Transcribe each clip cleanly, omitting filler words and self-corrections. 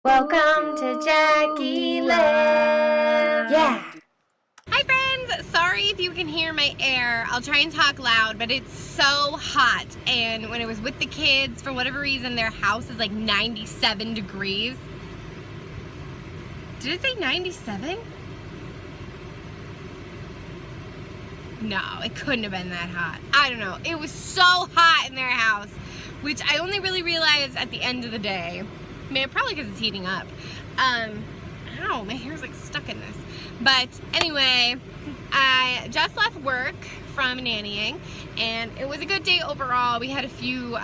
Welcome to Jackie Land. Yeah. Hi friends, sorry if you can hear my air. I'll try and talk loud, but it's so hot. And when I was with the kids, for whatever reason, their house is like 97 degrees. Did it say 97? No, it couldn't have been that hot. I don't know. It was so hot in their house, which I only really realized at the end of the day. I mean, probably because it's heating up. Ow, my hair's like stuck in this. But anyway, I just left work from nannying, and it was a good day overall. We had a few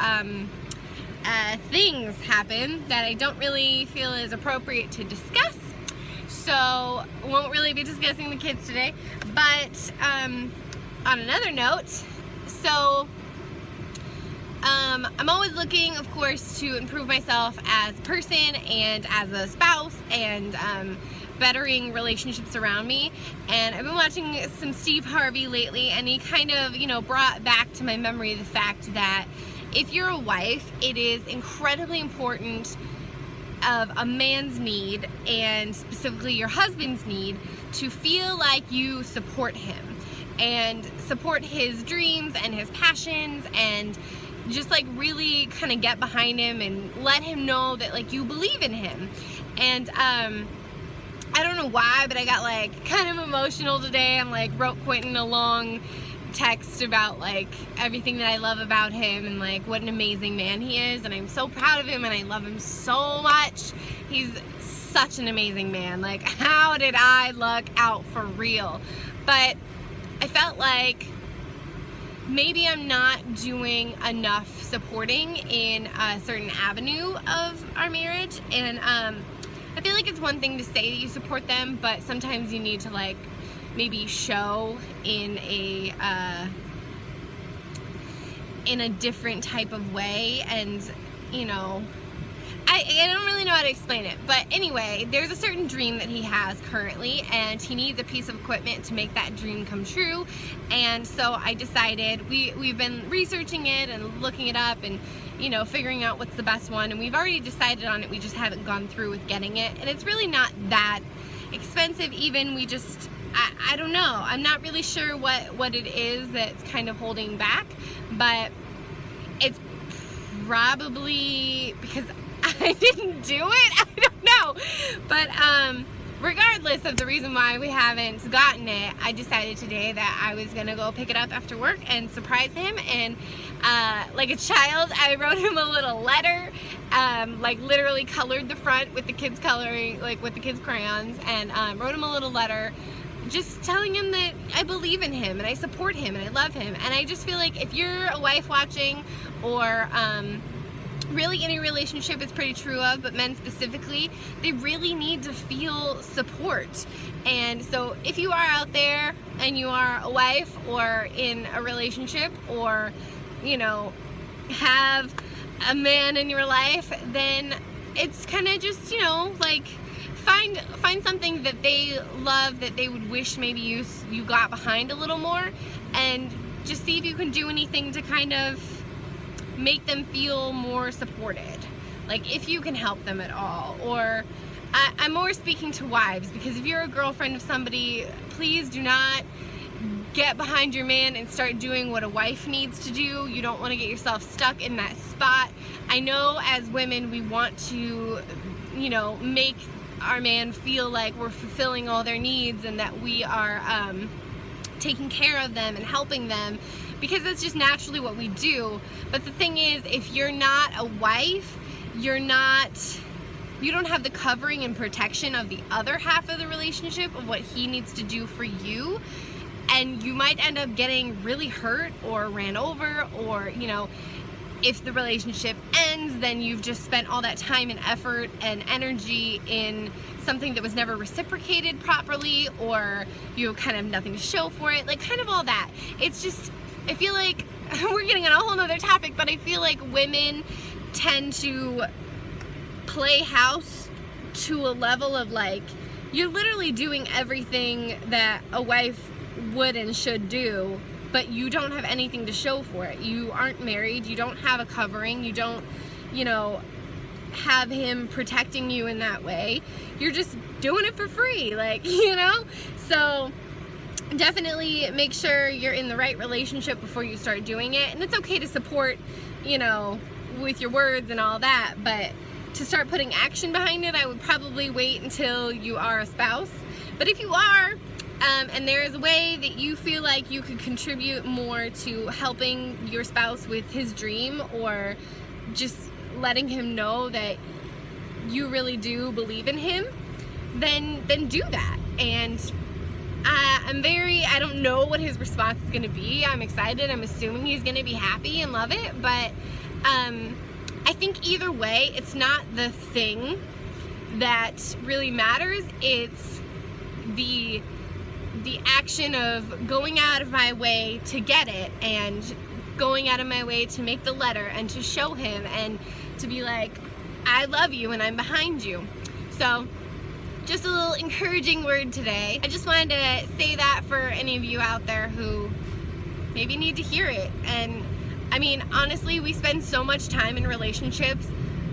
things happen that I don't really feel is appropriate to discuss. So, won't really be discussing the kids today. But on another note, so I'm always looking, of course, to improve myself as a person and as a spouse and bettering relationships around me. And I've been watching some Steve Harvey lately, and he kind of, brought back to my memory the fact that if you're a wife, it is incredibly important of a man's need, and specifically your husband's need, to feel like you support him and support his dreams and his passions, and just like really kind of get behind him and let him know that like you believe in him. And I don't know why, but I got like kind of emotional today. I'm like wrote Quentin a long text about like everything that I love about him and like what an amazing man he is, and I'm so proud of him and I love him so much. He's such an amazing man. Like, how did I luck out for real? But I felt like maybe I'm not doing enough supporting in a certain avenue of our marriage, and I feel like it's one thing to say that you support them, but sometimes you need to like maybe show in a different type of way. And I don't really know how to explain it, but anyway, there's a certain dream that he has currently, and he needs a piece of equipment to make that dream come true. And so I decided, we've been researching it and looking it up and figuring out what's the best one, and we've already decided on it. We just haven't gone through with getting it, and it's really not that expensive even. We just, I don't know, I'm not really sure what it is that's kind of holding back, but it's probably because I didn't do it. I don't know. But regardless of the reason why we haven't gotten it, I decided today that I was gonna go pick it up after work and surprise him. And like a child, I wrote him a little letter, like literally colored the front with the kids coloring, like with the kids crayons, and wrote him a little letter just telling him that I believe in him and I support him and I love him. And I just feel like if you're a wife watching, or really any relationship it's pretty true of, but men specifically, they really need to feel support. And so if you are out there and you are a wife or in a relationship, or have a man in your life, then it's kind of just like find something that they love, that they would wish maybe you got behind a little more, and just see if you can do anything to kind of make them feel more supported, like if you can help them at all. Or I'm more speaking to wives, because if you're a girlfriend of somebody, please do not get behind your man and start doing what a wife needs to do. You don't want to get yourself stuck in that spot. I know as women we want to make our man feel like we're fulfilling all their needs and that we are taking care of them and helping them, because that's just naturally what we do. But the thing is, if you're not a wife, you don't have the covering and protection of the other half of the relationship, of what he needs to do for you, and you might end up getting really hurt or ran over, or if the relationship ends, then you've just spent all that time and effort and energy in something that was never reciprocated properly, or you kind of have nothing to show for it, like kind of all that. It's just, I feel like we're getting on a whole nother topic, but I feel like women tend to play house to a level of like, you're literally doing everything that a wife would and should do, but you don't have anything to show for it. You aren't married, you don't have a covering, you don't, have him protecting you in that way. You're just doing it for free, like, you know? So definitely make sure you're in the right relationship before you start doing it. And it's okay to support, you know, with your words and all that, but to start putting action behind it, I would probably wait until you are a spouse. But if you are, and there is a way that you feel like you could contribute more to helping your spouse with his dream, or just letting him know that you really do believe in him, then do that. And I don't know what his response is going to be. I'm excited. I'm assuming he's going to be happy and love it, but I think either way, it's not the thing that really matters. It's the action of going out of my way to get it, and going out of my way to make the letter and to show him and to be like, I love you and I'm behind you. So just a little encouraging word today. I just wanted to say that for any of you out there who maybe need to hear it. And I mean, honestly, we spend so much time in relationships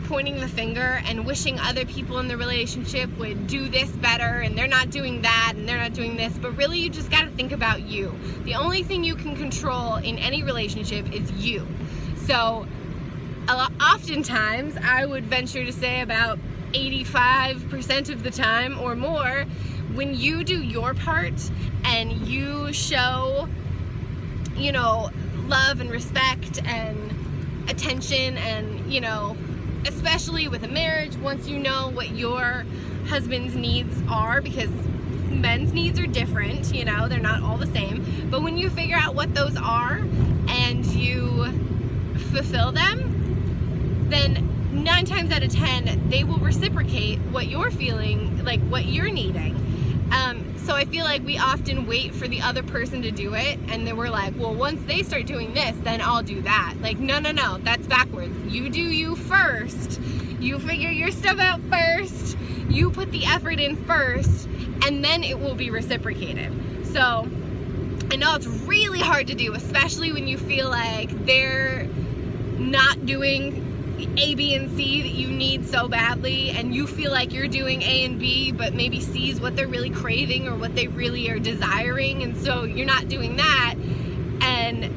pointing the finger and wishing other people in the relationship would do this better, and they're not doing that, and they're not doing this, but really you just got to think about you. The only thing you can control in any relationship is you. So oftentimes, I would venture to say about 85% of the time or more, when you do your part and you show, you know, love and respect and attention, and, you know, especially with a marriage, once you know what your husband's needs are, because men's needs are different, you know, they're not all the same, but when you figure out what those are and you fulfill them, then 9 times out of 10 they will reciprocate what you're feeling, like what you're needing. So I feel like we often wait for the other person to do it, and then we're like, well, once they start doing this, then I'll do that. Like, no, that's backwards. You do you first. You figure your stuff out first. You put the effort in first, and then it will be reciprocated. So I know it's really hard to do, especially when you feel like they're not doing A, B, and C that you need so badly, and you feel like you're doing A and B, but maybe C is what they're really craving or what they really are desiring, and so you're not doing that. And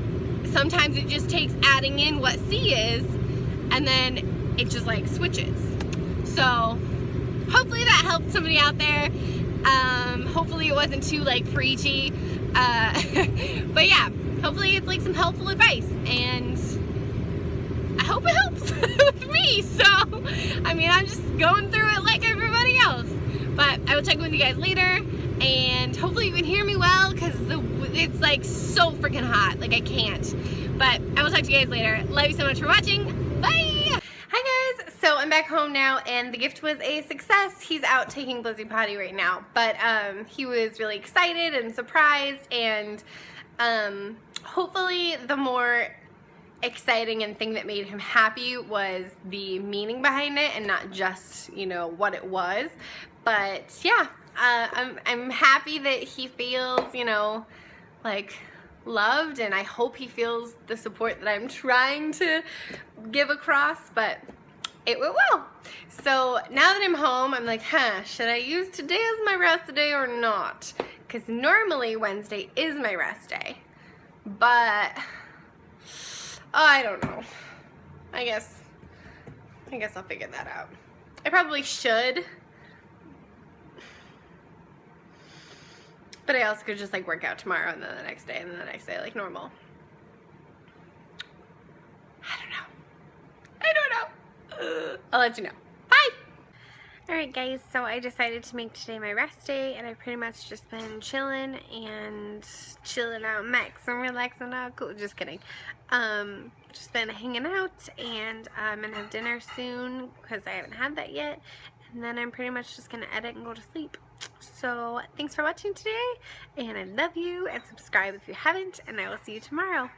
sometimes it just takes adding in what C is, and then it just like switches. So hopefully that helped somebody out there. Hopefully it wasn't too like preachy, but yeah, hopefully it's like some helpful advice, and I hope it helps with me. So, I mean, I'm just going through it like everybody else. But I will check in with you guys later, and hopefully you can hear me well, because it's like so freaking hot. Like, I can't. But I will talk to you guys later. Love you so much for watching. Bye! Hi guys! So I'm back home now, and the gift was a success. He's out taking Blizzy potty right now. But he was really excited and surprised, and hopefully the more exciting and thing that made him happy was the meaning behind it, and not just, you know, what it was. But yeah, I'm happy that he feels, you know, like loved, and I hope he feels the support that I'm trying to give across, but it went well. So now that I'm home, I'm like, should I use today as my rest day or not? Because normally Wednesday is my rest day, but I don't know. I guess I'll figure that out. I probably should, but I also could just like work out tomorrow, and then the next day, and then the next day like normal. I don't know. I'll let you know. Bye! Alright guys, so I decided to make today my rest day, and I've pretty much just been chilling out, maxing, relaxing out, cool, just kidding. Just been hanging out, and I'm gonna have dinner soon, because I haven't had that yet, and then I'm pretty much just gonna edit and go to sleep. So, thanks for watching today, and I love you, and subscribe if you haven't, and I will see you tomorrow.